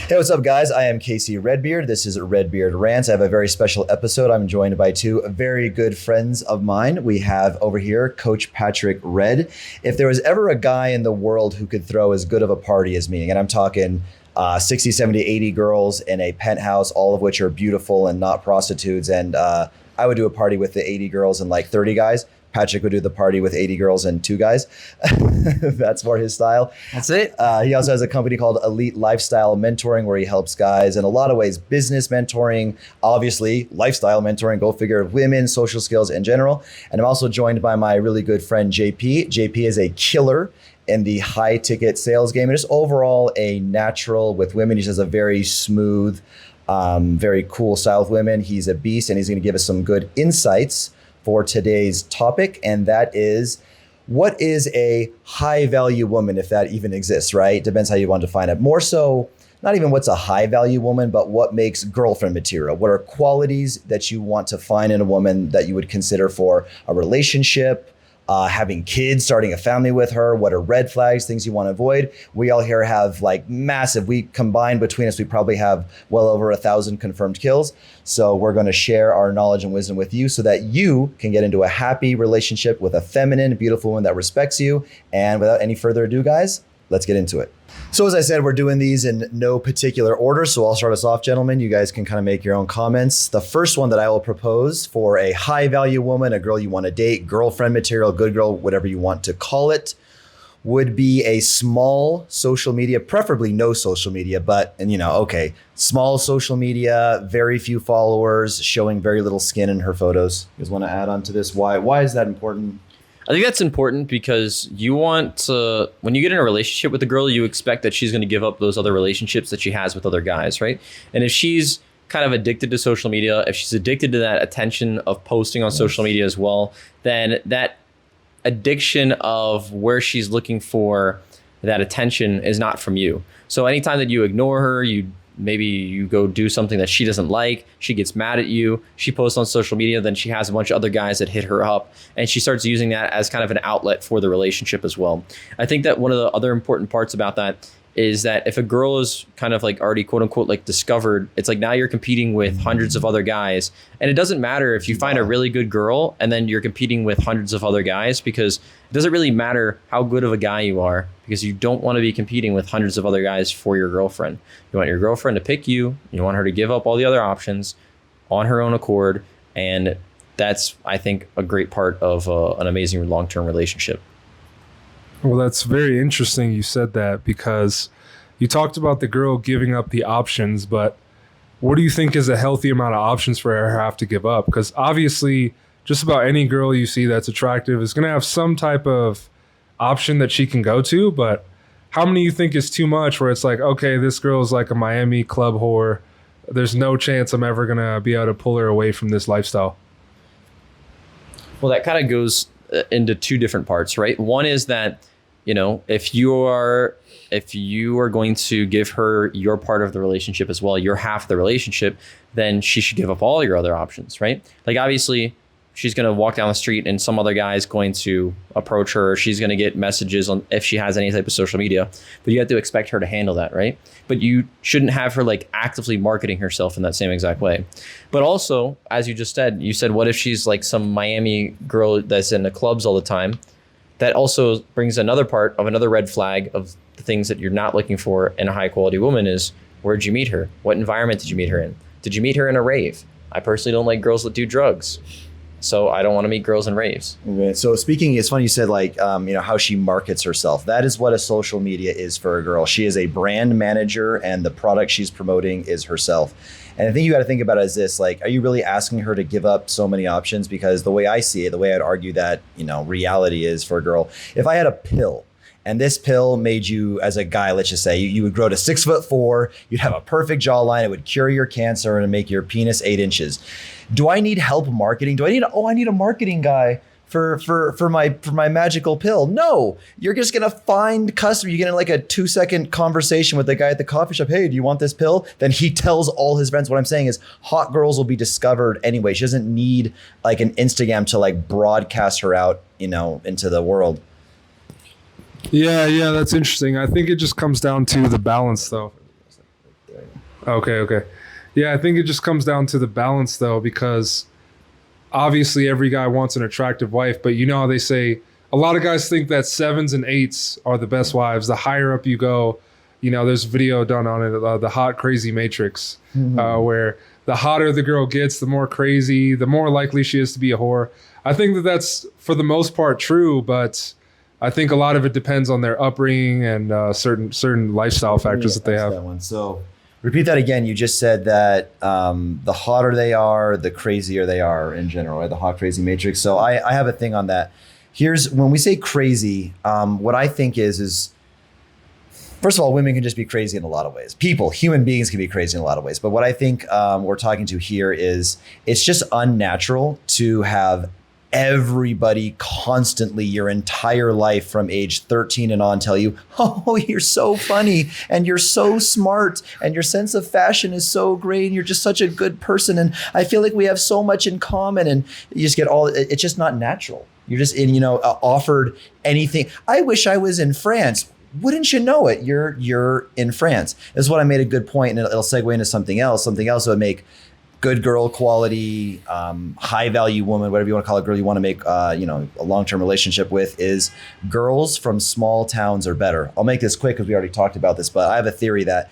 Hey, what's up, guys? I am Casey Redbeard. This is Redbeard Rants. I have a very special episode. I'm joined by two very good friends of mine. We have over here Coach Patrick Red. If there was ever a guy in the world who could throw as good of a party as me, and I'm talking 60, 70, 80 girls in a penthouse, all of which are beautiful and not prostitutes, and I would do a party with the 80 girls and like 30 guys. Patrick would do the party with 80 girls and 2 guys. That's more his style. That's it. He also has a company called Elite Lifestyle Mentoring, where he helps guys in a lot of ways, business mentoring, obviously lifestyle mentoring, go figure, women, social skills in general. And I'm also joined by my really good friend, JP. JP is a killer in the high ticket sales game, and just overall a natural with women. He just has a very smooth, very cool style with women. He's a beast, and he's going to give us some good insights for today's topic, and that is, what is a high value woman, if that even exists, right? Depends how you want to define it. More so, not even what's a high value woman, but what makes girlfriend material. What are qualities that you want to find in a woman that you would consider for a relationship, having kids, starting a family with her? What are red flags, things you want to avoid? We all here have like massive, we combined between us, we probably have well over 1,000 confirmed kills. So we're going to share our knowledge and wisdom with you so that you can get into a happy relationship with a feminine, beautiful woman that respects you. And without any further ado, guys, let's get into it. So as I said, we're doing these in no particular order. So I'll start us off, gentlemen. You guys can kind of make your own comments. The first one that I will propose for a high value woman, a girl you want to date, girlfriend material, good girl, whatever you want to call it, would be a small social media, preferably no social media, but, and okay, small social media, very few followers, showing very little skin in her photos. You guys want to add on to this? Why is that important? I think that's important because you want to, when you get in a relationship with a girl, you expect that she's going to give up those other relationships that she has with other guys, right? And if she's kind of addicted to social media, if she's addicted to that attention of posting on social media as well, then that addiction of where she's looking for that attention is not from you. So anytime that you ignore her, maybe you go do something that she doesn't like, she gets mad at you, she posts on social media, then she has a bunch of other guys that hit her up, and she starts using that as kind of an outlet for the relationship as well. I think that one of the other important parts about that is that if a girl is kind of like already quote unquote like discovered, it's like now you're competing with hundreds of other guys. And it doesn't matter if you find a really good girl and then you're competing with hundreds of other guys, because it doesn't really matter how good of a guy you are, because you don't want to be competing with hundreds of other guys for your girlfriend. You want your girlfriend to pick you. You want her to give up all the other options on her own accord. And that's, I think, a great part of an amazing long-term relationship. Well, that's very interesting you said that, because you talked about the girl giving up the options, but what do you think is a healthy amount of options for her to have to give up? Because obviously just about any girl you see that's attractive is going to have some type of option that she can go to, but how many you think is too much where it's like, okay, this girl is like a Miami club whore. There's no chance I'm ever going to be able to pull her away from this lifestyle? Well, that kind of goes into 2 different parts, right? One is that, if you are going to give her your part of the relationship as well, your half of the relationship, then she should give up all your other options, right? Like obviously she's going to walk down the street and some other guy is going to approach her. She's going to get messages on if she has any type of social media, but you have to expect her to handle that, right? But you shouldn't have her like actively marketing herself in that same exact way. But also, as you said, what if she's like some Miami girl that's in the clubs all the time? That also brings another part of another red flag of the things that you're not looking for in a high quality woman is, where'd you meet her? What environment did you meet her in? Did you meet her in a rave? I personally don't like girls that do drugs, so I don't want to meet girls in raves. Okay. So speaking, it's funny you said like, how she markets herself. That is what a social media is for a girl. She is a brand manager, and the product she's promoting is herself. And I think you got to think about it as this, like, are you really asking her to give up so many options? Because the way I see it, the way I'd argue that, reality is for a girl, if I had a pill and this pill made you as a guy, let's just say you would grow to 6'4", you'd have a perfect jawline, it would cure your cancer and make your penis 8 inches. Do I need help marketing? I need a marketing guy for my magical pill. No, you're just gonna find customer. You get in like a 2-second conversation with the guy at the coffee shop. Hey, do you want this pill? Then he tells all his friends. What I'm saying is hot girls will be discovered anyway. She doesn't need like an Instagram to like broadcast her out, into the world. Yeah, that's interesting. I think it just comes down to the balance though. Okay. Yeah, I think it just comes down to the balance though, because obviously every guy wants an attractive wife, but you know how they say a lot of guys think that 7s and 8s are the best wives. The higher up you go, you know, there's video done on it, the hot crazy matrix, where the hotter the girl gets, the more crazy, the more likely she is to be a whore. I think that that's for the most part true, but I think a lot of it depends on their upbringing and certain lifestyle factors that they have. That one. So repeat that again. You just said that the hotter they are, the crazier they are in general, right? The hot crazy matrix. So I have a thing on that. Here's when we say crazy, what I think is first of all, women can just be crazy in a lot of ways. Human beings can be crazy in a lot of ways. But what I think we're talking to here is it's just unnatural to have everybody constantly your entire life from age 13 and on tell you, oh, you're so funny and you're so smart and your sense of fashion is so great and you're just such a good person and I feel like we have so much in common, and you just get it's just not natural. You're just offered anything. I wish I was in France. Wouldn't you know it? You're in France. This is what I made a good point, and it'll segue into something else that would make good girl quality, high value woman, whatever you want to call it, girl you want to make a long-term relationship with, is girls from small towns are better. I'll make this quick because we already talked about this, but I have a theory that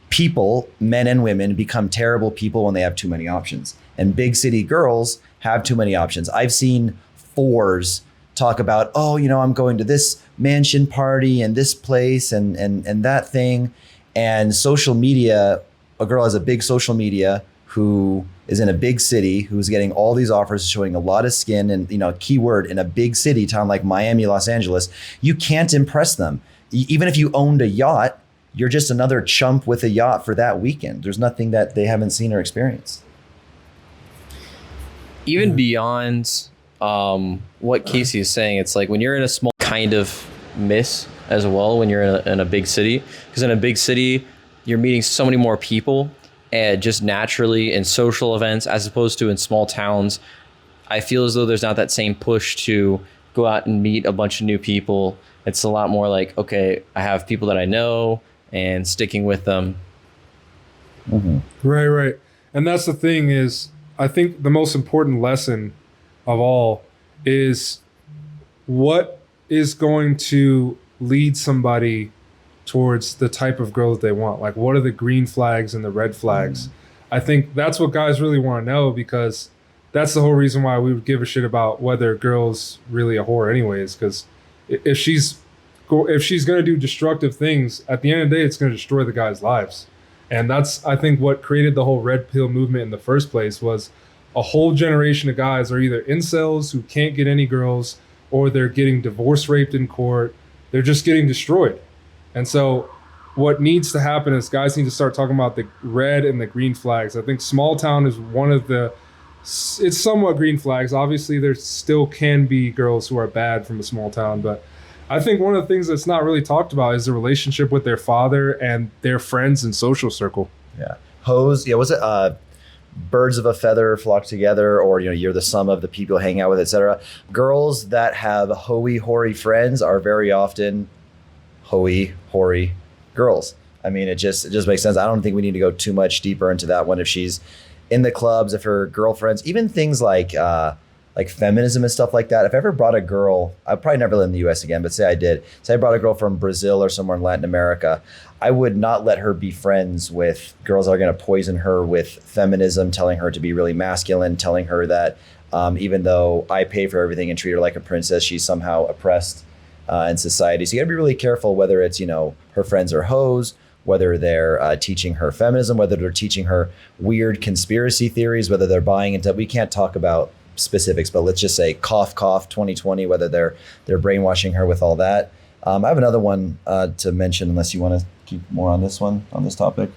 people, men and women, become terrible people when they have too many options. And big city girls have too many options. I've seen 4s talk about, I'm going to this mansion party and this place and that thing. And social media, a girl has a big social media who is in a big city, who's getting all these offers, showing a lot of skin, and keyword, in a big city town like Miami, Los Angeles, you can't impress them. Even if you owned a yacht, you're just another chump with a yacht for that weekend. There's nothing that they haven't seen or experienced. Even beyond what Casey is saying, it's like when you're in a small kind of miss as well when you're in a big city, because in a big city you're meeting so many more people and just naturally in social events, as opposed to in small towns. I feel as though there's not that same push to go out and meet a bunch of new people. It's a lot more like, okay, I have people that I know and sticking with them. Right. And that's the thing is, I think the most important lesson of all is what is going to lead somebody towards the type of girl that they want. Like, what are the green flags and the red flags? I think that's what guys really want to know, because that's the whole reason why we would give a shit about whether a girl's really a whore anyways, because if she's going to do destructive things, at the end of the day, it's going to destroy the guys' lives. And that's, I think, what created the whole red pill movement in the first place, was a whole generation of guys are either incels who can't get any girls, or they're getting divorce raped in court. They're just getting destroyed. And so what needs to happen is guys need to start talking about the red and the green flags. I think small town is one of it's somewhat green flags. Obviously, there still can be girls who are bad from a small town, but I think one of the things that's not really talked about is the relationship with their father and their friends and social circle. Yeah. Hoes. Yeah. Was it birds of a feather flock together, or you're the sum of the people you hang out with, etc. Girls that have hoary friends are very often hoary girls. I mean, it just makes sense. I don't think we need to go too much deeper into that one. If she's in the clubs, if her girlfriends, even things like feminism and stuff like that. If I ever brought a girl, I'd probably never live in the US again, but say I did. Say I brought a girl from Brazil or somewhere in Latin America, I would not let her be friends with girls that are going to poison her with feminism, telling her to be really masculine, telling her that even though I pay for everything and treat her like a princess, she's somehow oppressed in society. So you got to be really careful whether it's, her friends are hoes, whether they're teaching her feminism, whether they're teaching her weird conspiracy theories, whether they're buying into, we can't talk about specifics, but let's just say cough 2020, whether they're brainwashing her with all that. I have another one to mention, unless you want to keep more on this topic.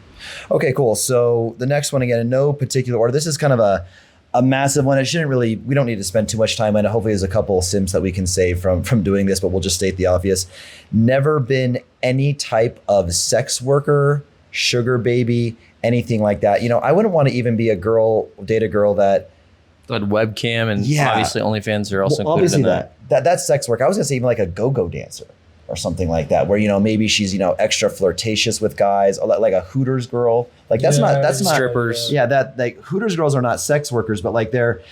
Okay, cool. So the next one, again, in no particular order, this is kind of a massive one. We don't need to spend too much time on it. Hopefully there's a couple of sims that we can save from doing this, but we'll just state the obvious. Never been any type of sex worker, sugar baby, anything like that. I wouldn't want to even be date a girl that had webcam, and obviously OnlyFans are also included obviously in that. That's sex work. I was gonna say even like a go-go dancer. or something like that, where, you know, maybe she's, you know, extra flirtatious with guys, like a Hooters girl. Like that's not strippers. Yeah, that like Hooters girls are not sex workers, but like they're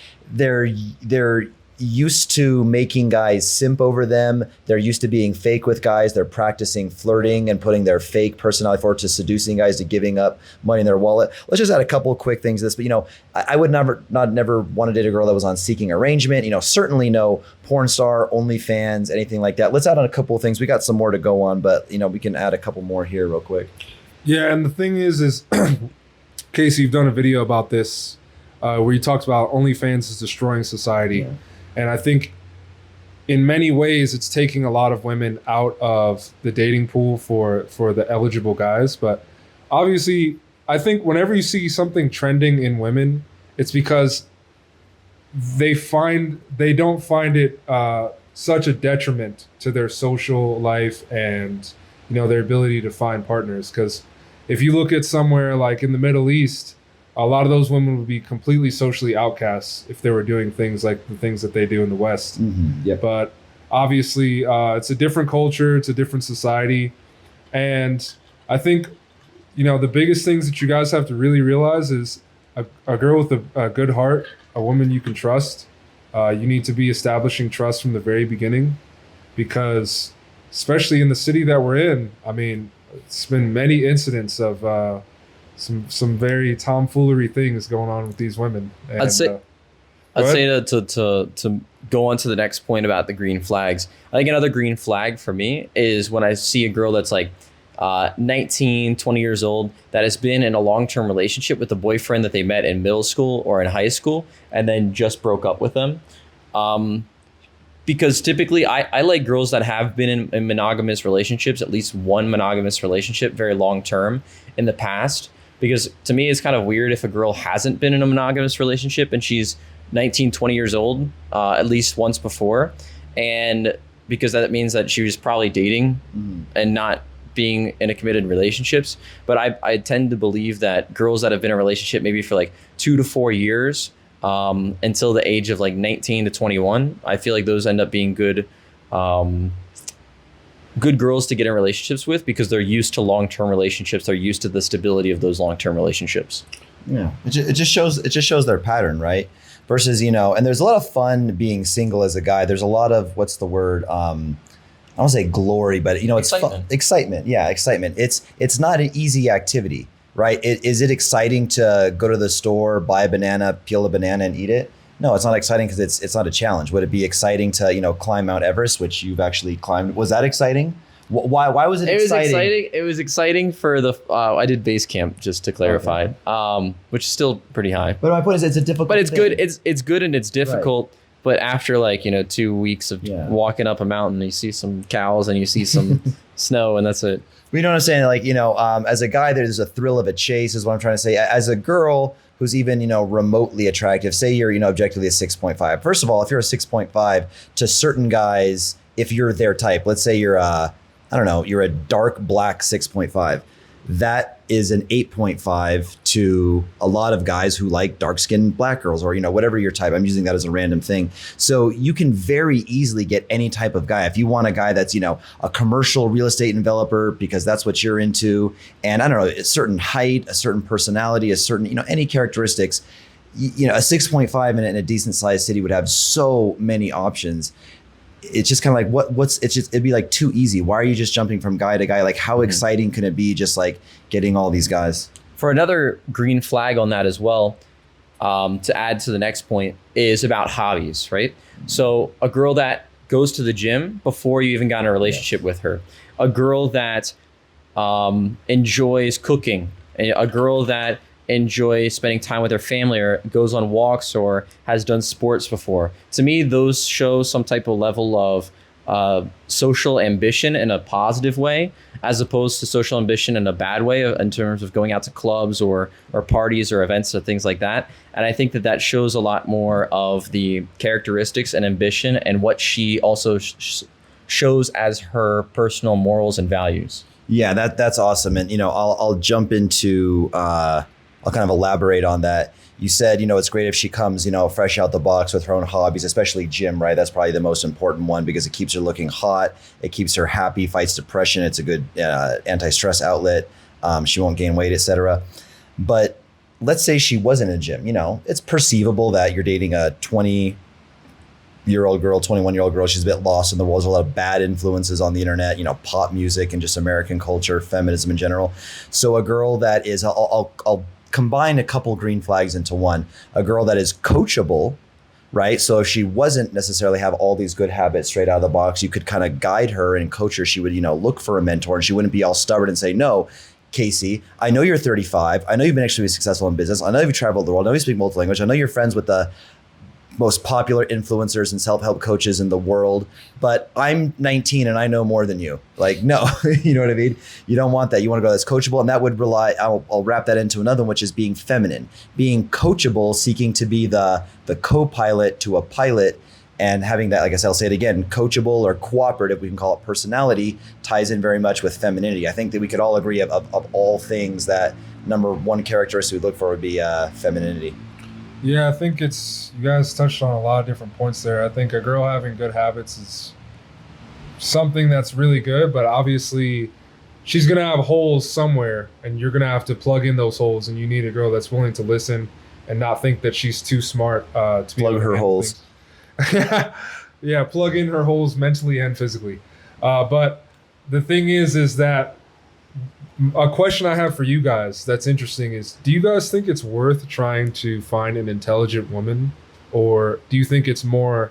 used to making guys simp over them. They're used to being fake with guys. They're practicing flirting and putting their fake personality forward, to seducing guys, to giving up money in their wallet. Let's just add a couple of quick things to this. But, you know, I would never want to date a girl that was on seeking arrangement. You know, certainly no porn star, OnlyFans, anything like that. Let's add on a couple of things. We got some more to go on, but, you know, we can add a couple more here real quick. Yeah, and the thing is Casey, you've done a video about this where you talked about OnlyFans is destroying society. Yeah. And I think in many ways it's taking a lot of women out of the dating pool for the eligible guys. But obviously, I think whenever you see something trending in women, it's because they don't find it such a detriment to their social life and, you know, their ability to find partners. Because if you look at somewhere like in the Middle East, a lot of those women would be completely socially outcasts if they were doing things like the things that they do in the West. Mm-hmm. Yep. But obviously, it's a different culture. It's a different society. And I think, you know, the biggest things that you guys have to really realize is a girl with a good heart, a woman you can trust. You need to be establishing trust from the very beginning, because especially in the city that we're in, I mean, it's been many incidents of some very tomfoolery things going on with these women. And, I'd say to go on to the next point about the green flags. I think another green flag for me is when I see a girl that's like 19, 20 years old that has been in a long-term relationship with a boyfriend that they met in middle school or in high school and then just broke up with them. Because typically I like girls that have been in monogamous relationships, at least one monogamous relationship, very long-term in the past. Because to me, it's kind of weird if a girl hasn't been in a monogamous relationship and she's 19, 20 years old, at least once before. And because that means that she was probably dating and not being in a committed relationships. But I tend to believe that girls that have been in a relationship maybe for like 2 to 4 years until the age of like 19 to 21, I feel like those end up being good girls to get in relationships with, because they're used to long-term relationships. They're used to the stability of those long-term relationships. Yeah, it just shows their pattern, right? Versus, you know, and there's a lot of fun being single as a guy. There's a lot of, what's the word? I don't say glory, but, you know, it's excitement. Yeah, excitement. It's not an easy activity, right? Is it exciting to go to the store, buy a banana, peel a banana, and eat it? No, it's not exciting because it's not a challenge. Would it be exciting to, you know, climb Mount Everest, which you've actually climbed? Was that exciting? Why was it exciting? It was exciting for the I did base camp, just to clarify, which is still pretty high. But my point is, it's a difficult. But it's thing. good. It's good and it's difficult. Right. But after like, you know, 2 weeks of walking up a mountain, you see some cows and you see some snow, and that's it. You know what I'm saying? Like, you know, as a guy, there's a thrill of a chase, is what I'm trying to say. As a girl who's even, you know, remotely attractive, say you're, you know, objectively a 6.5. First of all, if you're a 6.5, to certain guys, if you're their type, let's say you're you're a dark black 6.5. That is an 8.5 to a lot of guys who like dark-skinned black girls, or, you know, whatever your type. I'm using that as a random thing. So you can very easily get any type of guy. If you want a guy that's, you know, a commercial real estate developer because that's what you're into, and I don't know, a certain height, a certain personality, a certain, you know, any characteristics, you know, a 6.5 in a decent sized city would have so many options. It's just kind of like it'd be like too easy. Why are you just jumping from guy to guy? Like, how exciting can it be just like getting all these guys? For another green flag on that as well, to add to the next point, is about hobbies, right? So a girl that goes to the gym before you even got in a relationship with her, a girl that enjoys cooking, a girl that enjoys spending time with her family or goes on walks or has done sports before. To me, those show some type of level of social ambition in a positive way, as opposed to social ambition in a bad way in terms of going out to clubs or parties or events or things like that. And I think that shows a lot more of the characteristics and ambition and what she also shows as her personal morals and values. Yeah, that's awesome. And, you know, I'll jump into I'll kind of elaborate on that. You said, it's great if she comes, fresh out the box with her own hobbies, especially gym, right? That's probably the most important one because it keeps her looking hot. It keeps her happy, fights depression. It's a good anti-stress outlet. She won't gain weight, etc. But let's say she was in a gym. It's perceivable that you're dating a 20-year-old girl, 21-year-old girl. She's a bit lost in the world. There's a lot of bad influences on the internet, pop music and just American culture, feminism in general. So a girl that is, I'll combine a couple green flags into one. A girl that is coachable, right? So if she wasn't necessarily have all these good habits straight out of the box, you could kind of guide her and coach her. She would, look for a mentor, and she wouldn't be all stubborn and say, no, Casey, I know you're 35. I know you've been extremely successful in business. I know you've traveled the world. I know you speak multiple language. I know you're friends with the most popular influencers and self-help coaches in the world, but I'm 19 and I know more than you. Like, no, you know what I mean? You don't want that. You want to go that's coachable, and that would rely, I'll wrap that into another one, which is being feminine, being coachable, seeking to be the co-pilot to a pilot, and having that, like I said, I'll say it again, coachable or cooperative, we can call it personality, ties in very much with femininity. I think that we could all agree of all things that number one characteristic we look for would be femininity. Yeah, I think you guys touched on a lot of different points there. I think a girl having good habits is something that's really good, but obviously she's going to have holes somewhere, and you're going to have to plug in those holes, and you need a girl that's willing to listen and not think that she's too smart to plug her holes. Yeah, plug in her holes mentally and physically. But the thing is that a question I have for you guys that's interesting is, do you guys think it's worth trying to find an intelligent woman, or do you think it's better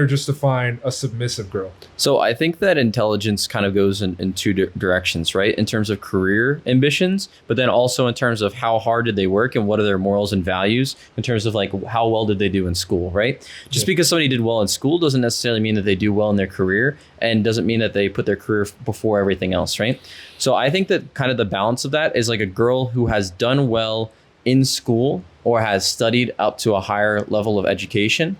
just to find a submissive girl? So I think that intelligence kind of goes in two directions, right? In terms of career ambitions, but then also in terms of how hard did they work and what are their morals and values in terms of like how well did they do in school, right? Just because somebody did well in school doesn't necessarily mean that they do well in their career, and doesn't mean that they put their career before everything else, right? So I think that kind of the balance of that is like a girl who has done well in school or has studied up to a higher level of education.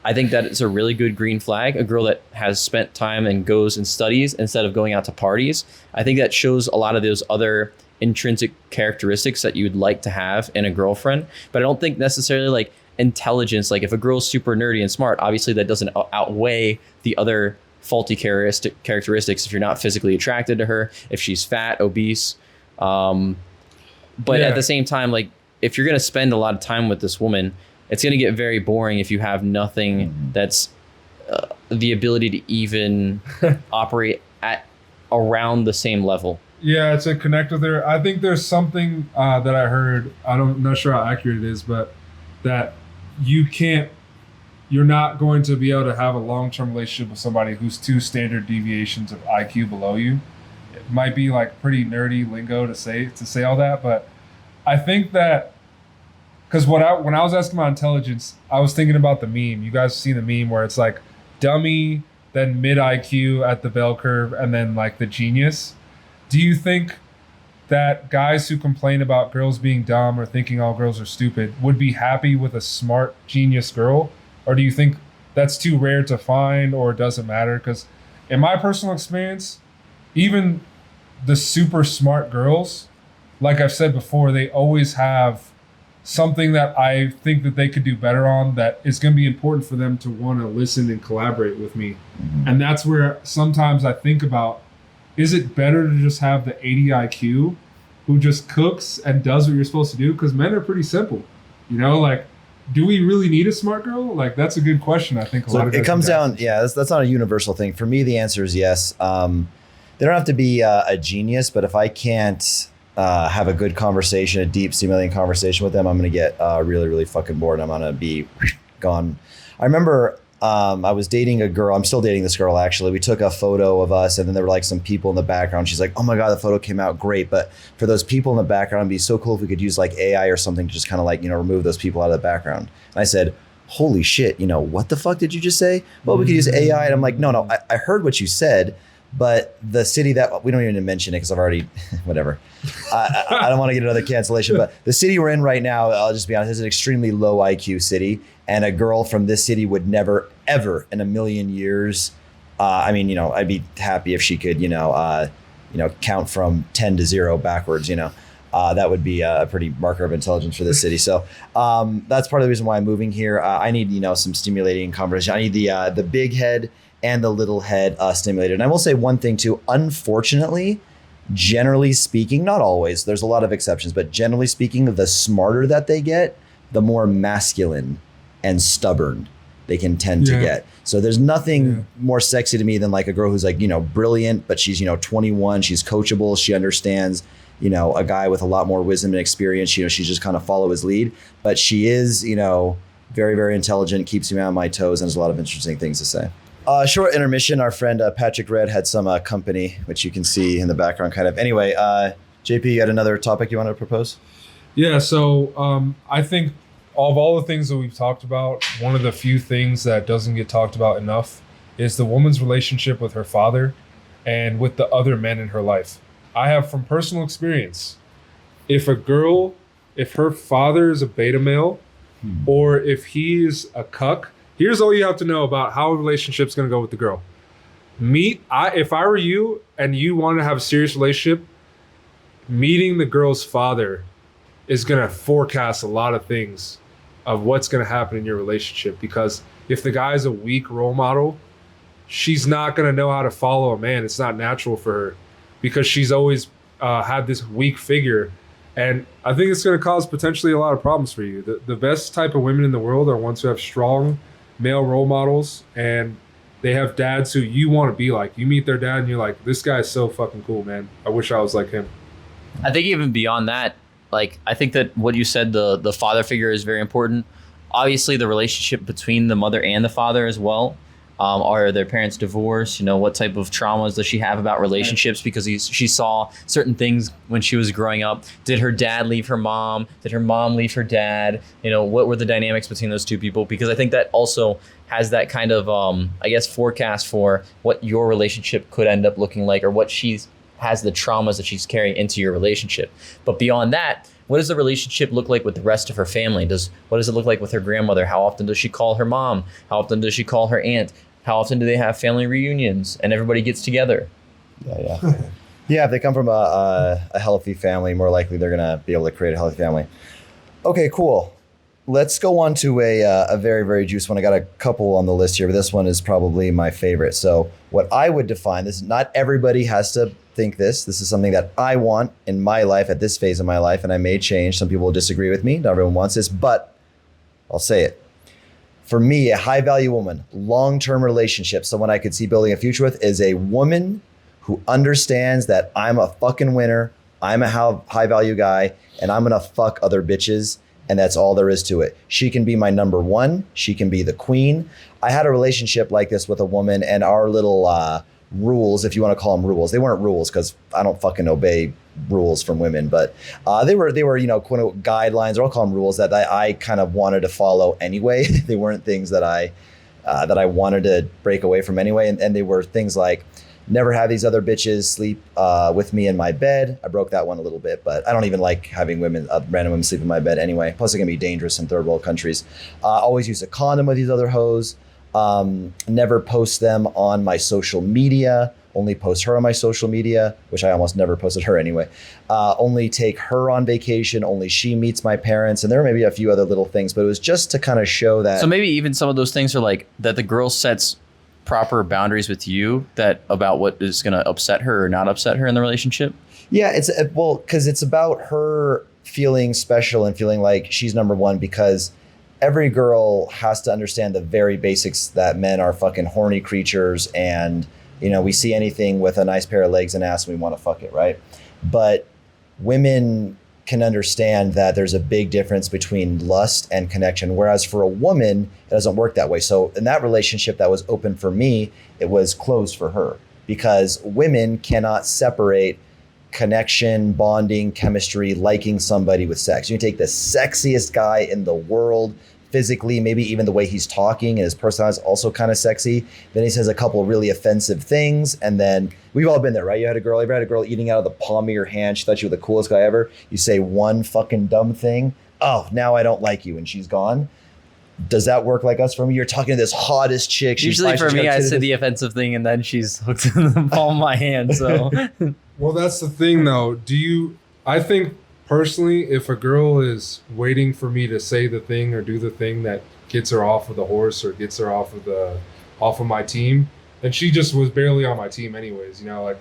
I think that it's a really good green flag. A girl that has spent time and goes and studies instead of going out to parties. I think that shows a lot of those other intrinsic characteristics that you'd like to have in a girlfriend. But I don't think necessarily like intelligence, like if a girl's super nerdy and smart, obviously that doesn't outweigh the other faulty characteristics if you're not physically attracted to her, if she's fat, obese. But at the same time, like if you're going to spend a lot of time with this woman, it's going to get very boring if you have nothing that's the ability to even operate at around the same level. Yeah, to connect with her. I think there's something that I heard, I'm not sure how accurate it is, but that you're not going to be able to have a long-term relationship with somebody who's 2 standard deviations of IQ below you. It might be like pretty nerdy lingo to say all that, but I think that because when I was asking about intelligence, I was thinking about the meme. You guys see the meme where it's like dummy, then mid IQ at the bell curve, and then like the genius. Do you think that guys who complain about girls being dumb or thinking all girls are stupid would be happy with a smart genius girl? Or do you think that's too rare to find, or it doesn't matter? Because in my personal experience, even the super smart girls, like I've said before, they always have something that I think that they could do better on that is going to be important for them to want to listen and collaborate with me. Mm-hmm. And that's where sometimes I think about, is it better to just have the 80 IQ who just cooks and does what you're supposed to do? Because men are pretty simple, like, do we really need a smart girl? Like, that's a good question. I think a lot of it comes down. Yeah, that's not a universal thing. For me, the answer is yes. They don't have to be a genius, but if I can't have a good conversation, a deep, stimulating conversation with them, I'm going to get really, really fucking bored. I'm going to be gone. I remember I was dating a girl. I'm still dating this girl, actually. We took a photo of us, and then there were like some people in the background. She's like, oh my God, the photo came out great. But for those people in the background, it'd be so cool if we could use like AI or something to just kind of like, remove those people out of the background. And I said, holy shit, what the fuck did you just say? Well, we could use AI. And I'm like, no, I heard what you said. But the city that we don't even mention it because I've already, whatever. I don't want to get another cancellation. But the city we're in right now, I'll just be honest, is an extremely low IQ city. And a girl from this city would never, ever in a million years. I'd be happy if she could, count from 10 to 0 backwards, that would be a pretty marker of intelligence for this city. So that's part of the reason why I'm moving here. I need, some stimulating conversation. I need the big head and the little head stimulated. And I will say one thing too, unfortunately, generally speaking, not always, there's a lot of exceptions, but generally speaking, the smarter that they get, the more masculine and stubborn they can tend to get. So there's nothing more sexy to me than like a girl who's like, brilliant, but she's, 21, she's coachable, she understands, a guy with a lot more wisdom and experience, she's just kind of follow his lead, but she is, very, very intelligent, keeps me on my toes, and has a lot of interesting things to say. Short intermission. Our friend Patrick Red had some company, which you can see in the background kind of. Anyway, JP, you had another topic you wanted to propose? Yeah, so I think of all the things that we've talked about, one of the few things that doesn't get talked about enough is the woman's relationship with her father and with the other men in her life. I have from personal experience, if her father is a beta male or if he's a cuck, here's all you have to know about how a relationship's going to go with the girl. If I were you and you want to have a serious relationship, meeting the girl's father is going to forecast a lot of things of what's going to happen in your relationship. Because if the guy's a weak role model, she's not going to know how to follow a man. It's not natural for her because she's always had this weak figure. And I think it's going to cause potentially a lot of problems for you. The best type of women in the world are ones who have strong male role models and they have dads who you want to be like. You meet their dad and you're like, this guy is so fucking cool, man. I wish I was like him. I think even beyond that, like, I think that what you said, the father figure is very important. Obviously, the relationship between the mother and the father as well. Are their parents divorced? What type of traumas does she have about relationships? Because she saw certain things when she was growing up. Did her dad leave her mom? Did her mom leave her dad? What were the dynamics between those two people? Because I think that also has that kind of, forecast for what your relationship could end up looking like, or what has the traumas that she's carrying into your relationship. But beyond that, what does the relationship look like with the rest of her family? What does it look like with her grandmother? How often does she call her mom? How often does she call her aunt? How often do they have family reunions and everybody gets together? Yeah. Yeah, if they come from a healthy family, more likely they're going to be able to create a healthy family. Okay, cool. Let's go on to a very, very juicy one. I got a couple on the list here, but this one is probably my favorite. So what I would define, this, not everybody has to think this. This is something that I want in my life at this phase of my life, and I may change. Some people will disagree with me. Not everyone wants this, but I'll say it. For me, a high value woman, long-term relationship, someone I could see building a future with, is a woman who understands that I'm a fucking winner, I'm a high value guy, and I'm gonna fuck other bitches. And that's all there is to it. She can be my number one. She can be the queen. I had a relationship like this with a woman, and our little rules, if you want to call them rules, they weren't rules because I don't fucking obey rules from women, but they were quote unquote guidelines, or I'll call them rules that I kind of wanted to follow anyway. They weren't things that I wanted to break away from anyway, and they were things like never have these other bitches sleep with me in my bed. I broke that one a little bit, but I don't even like having random women sleep in my bed anyway. Plus, it can be dangerous in third world countries. Always use a condom with these other hoes. Never post them on my social media. Only post her on my social media, which I almost never posted her anyway. Only take her on vacation. Only she meets my parents. And there may be a few other little things, but it was just to kind of show that. So maybe even some of those things are like that the girl sets proper boundaries with you about what is going to upset her or not upset her in the relationship? Yeah, because it's about her feeling special and feeling like she's number one, because every girl has to understand the very basics that men are fucking horny creatures, and we see anything with a nice pair of legs and ass and we want to fuck it, right? But women can understand that there's a big difference between lust and connection. Whereas for a woman, it doesn't work that way. So in that relationship that was open for me, it was closed for her, because women cannot separate connection, bonding, chemistry, liking somebody with sex. You can take the sexiest guy in the world, physically, maybe even the way he's talking and his personality is also kind of sexy. Then he says a couple of really offensive things. And then we've all been there, right? You ever had a girl eating out of the palm of your hand. She thought you were the coolest guy ever. You say one fucking dumb thing. Oh, now I don't like you. And she's gone. Does that work like us for me? You're talking to this hottest chick. Usually for me, I said the offensive thing and then she's hooked in the palm of my hand. So, well, that's the thing though. I think personally, if a girl is waiting for me to say the thing or do the thing that gets her off of the horse or gets her off of my team, then she just was barely on my team anyways. You know, like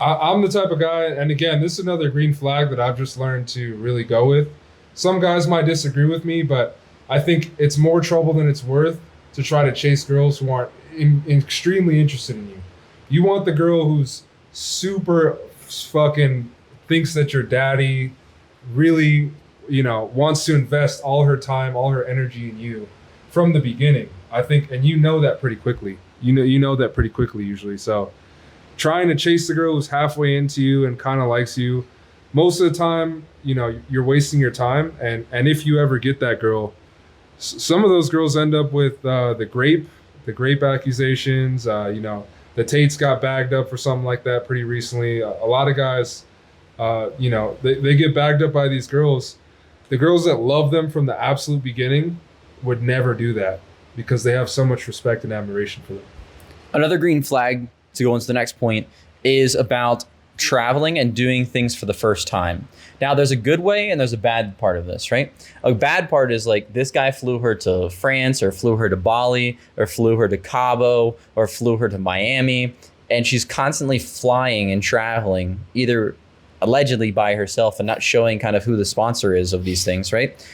I'm the type of guy, and again, this is another green flag that I've just learned to really go with. Some guys might disagree with me, but I think it's more trouble than it's worth to try to chase girls who aren't extremely interested in you. You want the girl who's super fucking thinks that your daddy, really, you know, wants to invest all her time, all her energy in you from the beginning. I think, and you know that pretty quickly. You know that pretty quickly usually. So trying to chase the girl who's halfway into you and kind of likes you, most of the time, you know, you're wasting your time. And if you ever get that girl, some of those girls end up with the grape accusations. You know, the Tates got bagged up for something like that pretty recently. A lot of guys, you know, they get bagged up by these girls. The girls that love them from the absolute beginning would never do that because they have so much respect and admiration for them. Another green flag, to go into the next point, is about traveling and doing things for the first time. Now, there's a good way and there's a bad part of this, right? A bad part is like this guy flew her to France or flew her to Bali or flew her to Cabo or flew her to Miami, and she's constantly flying and traveling, either allegedly by herself and not showing kind of who the sponsor is of these things, right?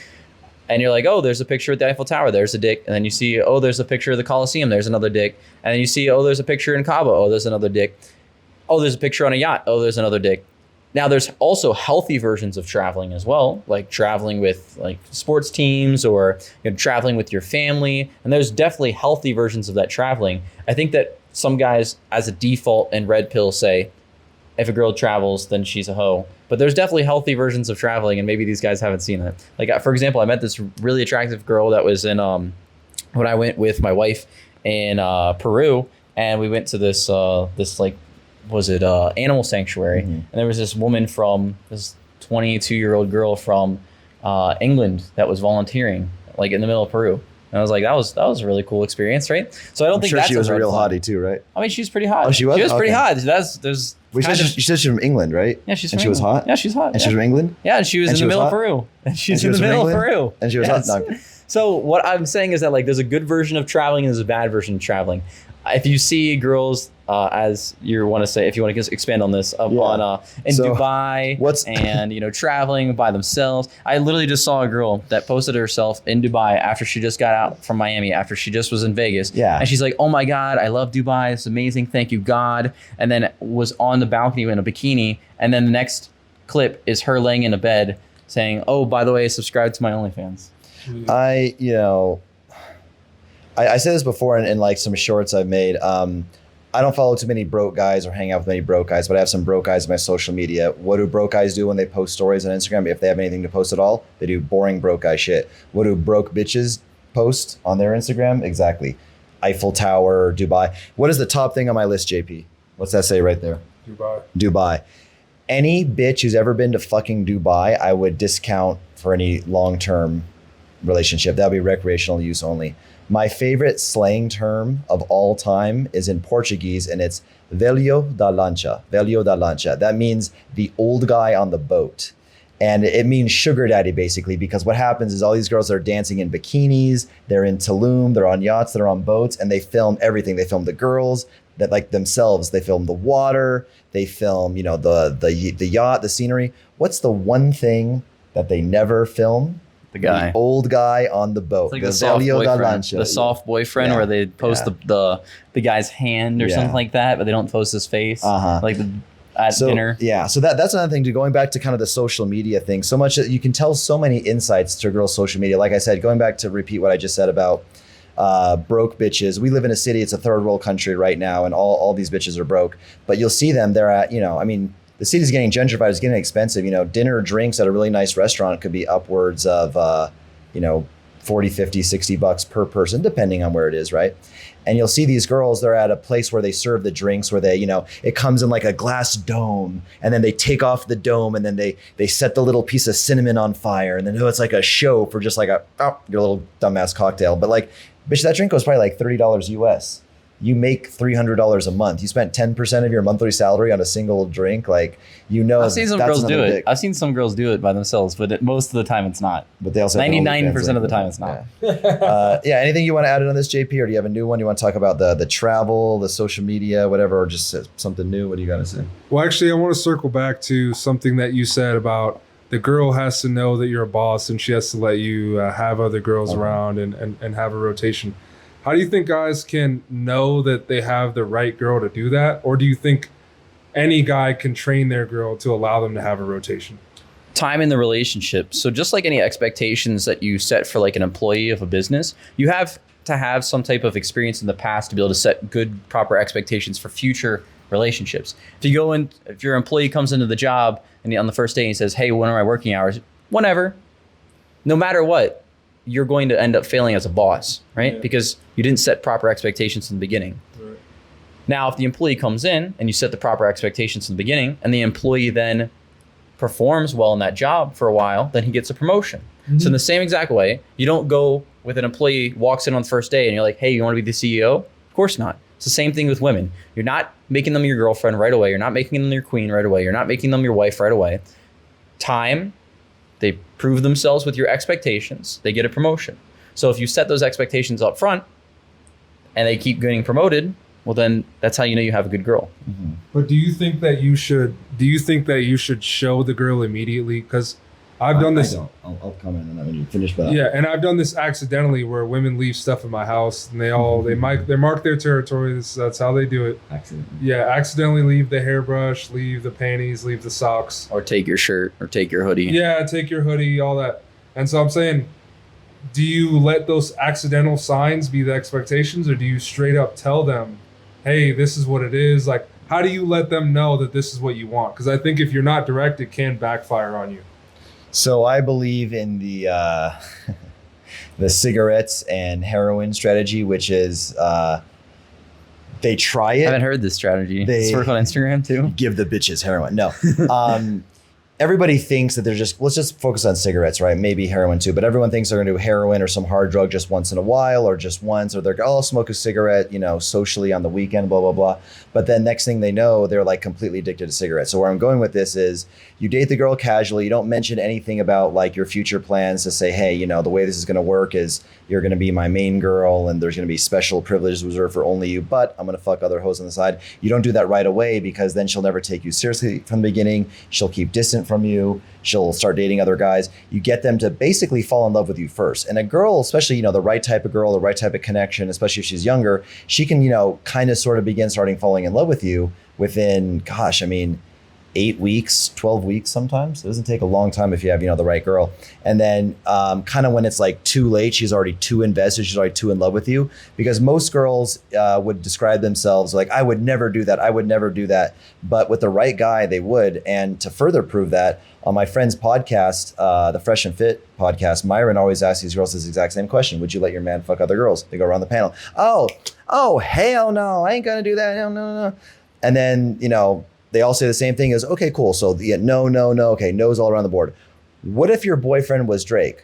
And you're like, oh, there's a picture at the Eiffel Tower, there's a dick. And then you see, oh, there's a picture of the Coliseum, there's another dick. And then you see, oh, there's a picture in Cabo, oh, there's another dick. Oh, there's a picture on a yacht, oh, there's another dick. Now, there's also healthy versions of traveling as well, like traveling with like sports teams or, you know, traveling with your family. And there's definitely healthy versions of that traveling. I think that some guys, as a default in red pill, say, if a girl travels, then she's a hoe. But there's definitely healthy versions of traveling, and maybe these guys haven't seen it. Like, for example, I met this really attractive girl that was in, when I went with my wife in Peru, and we went to this like, was it animal sanctuary? Mm-hmm. And there was this woman from, this 22-year-old girl from England that was volunteering, like in the middle of Peru. And I was like, that was a really cool experience, right? So I don't think sure that's she was a real hottie too, right? I mean, she was pretty hot. Oh, she was? She was pretty Okay. hot. There's You said she's from England, right? Yeah, she's and from she was England. hot? Yeah, she's hot. And she's from England? Yeah, and she was And in she the was middle of hot? Peru. And she's she in was the from middle of England? Peru. And she was Yes. hot? No. So what I'm saying is that like there's a good version of traveling and there's a bad version of traveling. If you see girls, as you want to say, if you want to expand on this, in Dubai, and you know, traveling by themselves. I literally just saw a girl that posted herself in Dubai after she just got out from Miami, after she just was in Vegas. Yeah. And she's like, "Oh my God, I love Dubai. It's amazing. Thank you, God." And then was on the balcony in a bikini. And then the next clip is her laying in a bed saying, "Oh, by the way, subscribe to my OnlyFans." I said this before in like some shorts I've made. I don't follow too many broke guys or hang out with many broke guys, but I have some broke guys in my social media. What do broke guys do when they post stories on Instagram? If they have anything to post at all, they do boring broke guy shit. What do broke bitches post on their Instagram? Exactly. Eiffel Tower, Dubai. What is the top thing on my list, JP? What's that say right there? Dubai. Any bitch who's ever been to fucking Dubai, I would discount for any long-term relationship. That would be recreational use only. My favorite slang term of all time is in Portuguese, and it's velho da lancha. Velho da lancha. That means the old guy on the boat. And it means sugar daddy, basically, because what happens is all these girls are dancing in bikinis, they're in Tulum, they're on yachts, they're on boats, and they film everything. They film the girls that like themselves. They film the water, they film, you know, the yacht, the scenery. What's the one thing that they never film? The guy. The old guy on the boat. It's like the soft boyfriend. The soft boyfriend, Yeah. where they post the guy's hand or Yeah. something like that, but they don't post his face. Like at dinner. Yeah. So that's another thing, going back to kind of the social media thing. So much that you can tell so many insights to a girl's social media. Like I said, going back to repeat what I just said about broke bitches. We live in a city, it's a third world country right now, and all these bitches are broke. But you'll see them, they're at, you know, I mean, the city's getting gentrified, it's getting expensive. You know, dinner or drinks at a really nice restaurant could be upwards of, you know, 40, 50, 60 bucks per person, depending on where it is, right? And you'll see these girls, they're at a place where they serve the drinks, where they, you know, it comes in like a glass dome, and then they take off the dome, and then they set the little piece of cinnamon on fire, and then it's like a show for just like your little dumbass cocktail. But like, bitch, that drink was probably like $30 US. you make $300 a month. You spent 10% of your monthly salary on a single drink. Like, you know, I've seen some that's girls do another it. dick. I've seen some girls do it by themselves, but most of the time it's not. But they also have 99% of the OnlyFans time it's not. Yeah. Anything you want to add in on this, JP, or do you have a new one? You want to talk about the travel, the social media, whatever, or just something new? What do you got to say? Well, actually, I want to circle back to something that you said about the girl has to know that you're a boss and she has to let you have other girls around and have a rotation. How do you think guys can know that they have the right girl to do that? Or do you think any guy can train their girl to allow them to have a rotation? Time in the relationship. So just like any expectations that you set for like an employee of a business, you have to have some type of experience in the past to be able to set good, proper expectations for future relationships. If you go in, if your employee comes into the job and on the first day and he says, hey, when are my working hours? Whenever. No matter what, you're going to end up failing as a boss, right? Yeah. Because you didn't set proper expectations in the beginning. Right. Now, if the employee comes in and you set the proper expectations in the beginning and the employee then performs well in that job for a while, then he gets a promotion. Mm-hmm. So in the same exact way, you don't go with an employee walks in on the first day and you're like, hey, you want to be the CEO? Of course not. It's the same thing with women. You're not making them your girlfriend right away. You're not making them your queen right away. You're not making them your wife right away. Time, they prove themselves with your expectations, they get a promotion. So if you set those expectations up front and they keep getting promoted, well, then that's how you know you have a good girl. But do you think that you should show the girl immediately? Because I've done this. I'll comment on that when you finish. But Yeah, and I've done this accidentally where women leave stuff in my house and they mark their territory. That's how they do it. Accident. Yeah, accidentally leave the hairbrush, leave the panties, leave the socks. Or take your shirt or take your hoodie. Yeah, take your hoodie, all that. And so I'm saying, do you let those accidental signs be the expectations, or do you straight up tell them, hey, this is what it is? Like, how do you let them know that this is what you want? Because I think if you're not direct, it can backfire on you. So I believe in the the cigarettes and heroin strategy, which is they try I it. haven't heard this strategy. They- Does this work on Instagram too? Give the bitches heroin. No. Everybody thinks that let's just focus on cigarettes, right? Maybe heroin too, but everyone thinks they're going to do heroin or some hard drug just once in a while or just once, or I'll smoke a cigarette, socially on the weekend, blah, blah, blah. But then next thing they know, they're like completely addicted to cigarettes. So where I'm going with this is you date the girl casually. You don't mention anything about like your future plans to say, hey, the way this is going to work is you're going to be my main girl and there's going to be special privileges reserved for only you, but I'm going to fuck other hoes on the side. You don't do that right away because then she'll never take you seriously from the beginning. She'll keep distant from you. She'll start dating other guys. You get them to basically fall in love with you first. And a girl, especially, the right type of girl, the right type of connection, especially if she's younger, she can, kind of sort of begin falling in love with you within, 8 weeks, 12 weeks sometimes. It doesn't take a long time if you have, the right girl. And then kind of when it's like too late, she's already too invested, she's already too in love with you. Because most girls would describe themselves like, I would never do that, I would never do that. But with the right guy, they would. And to further prove that, on my friend's podcast, the Fresh and Fit podcast, Myron always asks these girls this exact same question. Would you let your man fuck other girls? They go around the panel. Oh, hell no, I ain't gonna do that, no. And then, they all say the same thing as, okay, cool. So yeah, no. Okay, no's all around the board. What if your boyfriend was Drake?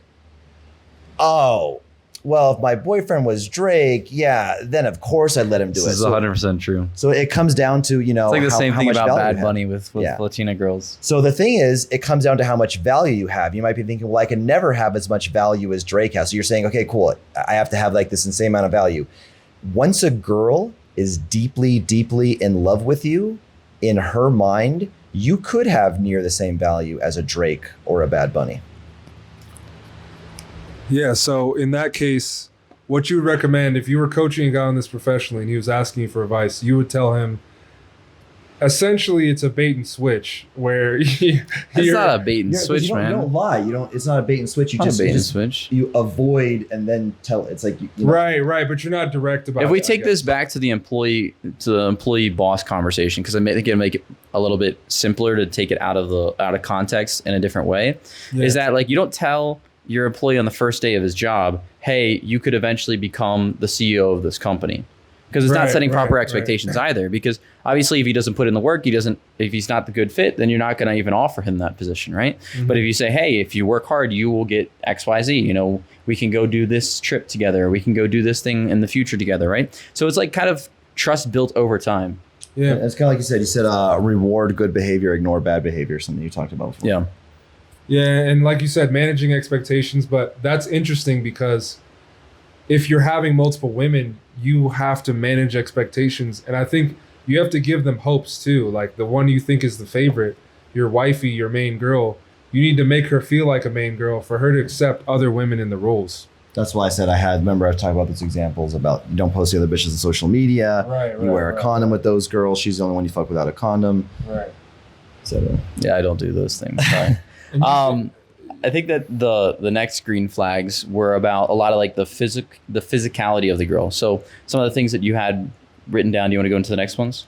Oh, well, if my boyfriend was Drake, yeah, then of course I'd let him do This it. is 100% true. So it comes down to, It's like the same thing much about value you Bad have. Bunny with Yeah. Latina girls. So the thing is, it comes down to how much value you have. You might be thinking, well, I can never have as much value as Drake has. So you're saying, okay, cool. I have to have like this insane amount of value. Once a girl is deeply, deeply in love with you, in her mind, you could have near the same value as a Drake or a Bad Bunny. Yeah, so in that case, what you would recommend if you were coaching a guy on this professionally and he was asking you for advice, you would tell him, essentially, it's a bait and switch where It's not a bait and switch, you man. don't lie. It's not a bait and switch. You Not a just, bait you and just switch. you avoid and then tell. It's like right, but you're not direct about it. If we I take guess. this back to the employee boss conversation, because I think it'll make it a little bit simpler to take it out of context in a different way, is that like you don't tell your employee on the first day of his job, hey, you could eventually become the CEO of this company. Because it's not setting proper expectations either. Because obviously, if he doesn't put in the work, if he's not the good fit, then you're not going to even offer him that position, right? Mm-hmm. But if you say, hey, if you work hard, you will get X, Y, Z. We can go do this trip together. We can go do this thing in the future together, right? So it's like kind of trust built over time. Yeah. It's kind of like you said. You said reward good behavior, ignore bad behavior. Something you talked about before. Yeah. Yeah, and like you said, managing expectations, but that's interesting because if you're having multiple women, you have to manage expectations. And I think you have to give them hopes too. Like the one you think is the favorite, your wifey, your main girl, you need to make her feel like a main girl for her to accept other women in the roles. That's why I said remember I talked about those examples about you don't post the other bitches on social media. Right, you wear a condom with those girls. She's the only one you fuck without a condom. Right. So, Yeah, I don't do those things. Sorry. I think that the next green flags were about a lot of like the physicality of the girl. So some of the things that you had written down. Do you want to go into the next ones?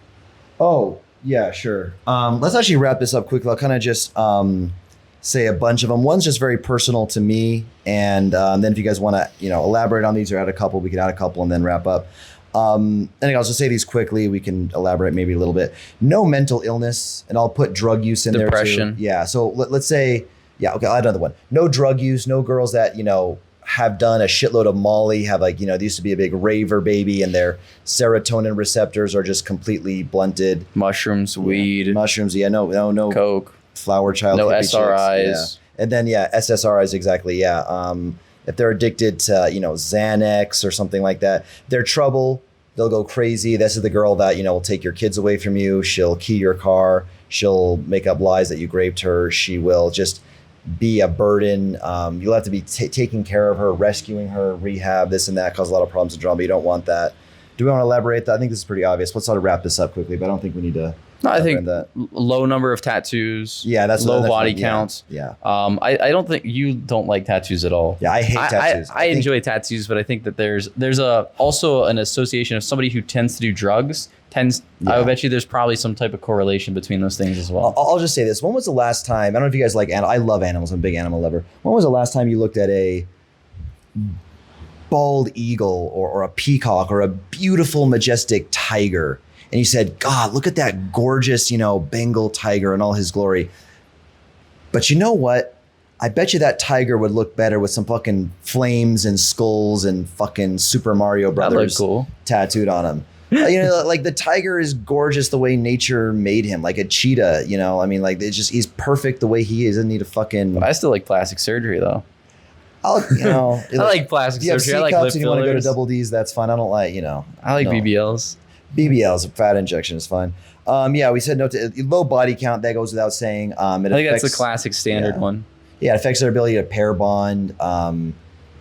oh yeah, sure. Let's actually wrap this up quickly. I'll kind of just say a bunch of them. One's just very personal to me, and then if you guys want to elaborate on these or add a couple, we can add a couple and then wrap up. I think I'll just say these quickly. We can elaborate maybe a little bit. No mental illness, and I'll put drug use in Depression. there too. Yeah. So let's say, yeah, okay, I'll add another one. No drug use, no girls that, have done a shitload of Molly, have they used to be a big raver baby and their serotonin receptors are just completely blunted. Mushrooms, weed, Mushrooms, yeah, no coke, flower child. no hippie chicks, SRIs. yeah. And then, SSRIs, exactly, yeah. If they're addicted to, Xanax or something like that, they're trouble. They'll go crazy. This is the girl that, will take your kids away from you. She'll key your car. She'll make up lies that you raped her. She will just be a burden. You'll have to be taking care of her, rescuing her, rehab, this and that, cause a lot of problems and drama. You don't want that. Do we want to elaborate that? I think this is pretty obvious. Let's sort of wrap this up quickly, but I don't think we need to. No, I think that. Low number of tattoos. Yeah, that's low that's body yeah, counts. Yeah. I don't think you don't like tattoos at all. Yeah, I hate tattoos. I enjoy tattoos, but I think that there's also an association of somebody who tends to do drugs. I would bet you there's probably some type of correlation between those things as well. I'll just say this. When was the last time, I don't know if you guys like animals. I love animals. I'm a big animal lover. When was the last time you looked at a bald eagle or a peacock or a beautiful, majestic tiger and you said, God, look at that gorgeous, Bengal tiger in all his glory. But you know what? I bet you that tiger would look better with some fucking flames and skulls and fucking Super Mario Brothers cool. tattooed on him. Like the tiger is gorgeous the way nature made him, like a cheetah, it's just, he's perfect the way he is. Doesn't need a fucking. But I still like plastic surgery though. I like plastic surgery. I like lip if you want to go to fillers. double D's, that's fine. I don't like, I like no. BBLs. BBLs, fat injection is fine. We said no to low body count. That goes without saying. I think that's a classic standard one. Yeah, it affects their ability to pair bond.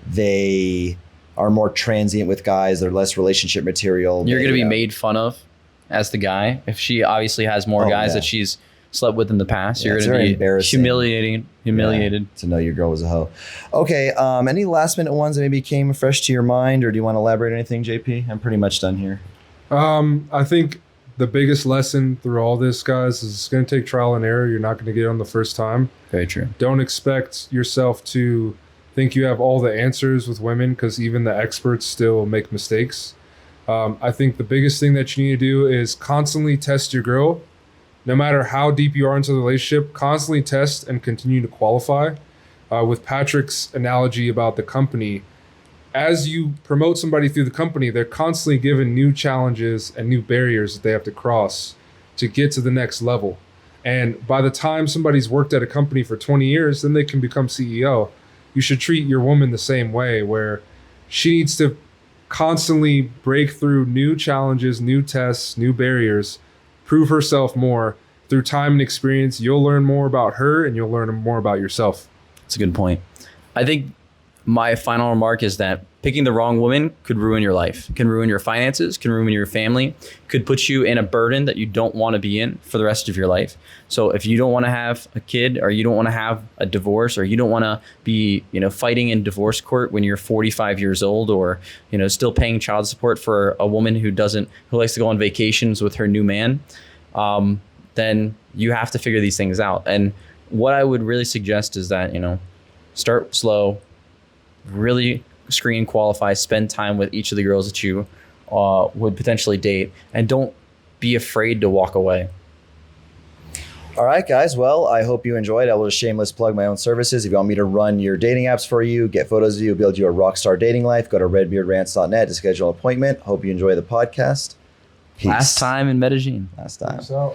They are more transient with guys. They're less relationship material. You're going to be made fun of as the guy. If she obviously has more guys that she's slept with in the past, you're going to be embarrassing. humiliated. To know your girl was a hoe. Okay, any last minute ones that maybe came fresh to your mind, or do you want to elaborate on anything, JP? I'm pretty much done here. I think the biggest lesson through all this, guys, is it's going to take trial and error. You're not going to get it on the first time. Very true. Don't expect yourself to think you have all the answers with women, because even the experts still make mistakes. I think the biggest thing that you need to do is constantly test your girl. No matter how deep you are into the relationship, constantly test and continue to qualify. With Patrick's analogy about the company, as you promote somebody through the company, they're constantly given new challenges and new barriers that they have to cross to get to the next level. And by the time somebody's worked at a company for 20 years, then they can become CEO. You should treat your woman the same way, where she needs to constantly break through new challenges, new tests, new barriers, prove herself more. Through time and experience, you'll learn more about her and you'll learn more about yourself. That's a good point. I think my final remark is that picking the wrong woman could ruin your life, can ruin your finances, can ruin your family, could put you in a burden that you don't want to be in for the rest of your life. So if you don't want to have a kid, or you don't want to have a divorce, or you don't want to be, fighting in divorce court when you're 45 years old, or, still paying child support for a woman who likes to go on vacations with her new man, then you have to figure these things out. And what I would really suggest is that, start slow, really screen, qualify, spend time with each of the girls that you would potentially date, and don't be afraid to walk away. All right, guys. Well, I hope you enjoyed. I will just shameless plug my own services. If you want me to run your dating apps for you, get photos of you, build you a rockstar dating life, go to redbeardrans.net to schedule an appointment. Hope you enjoy the podcast. Peace. Last time in Medellin. Last time. So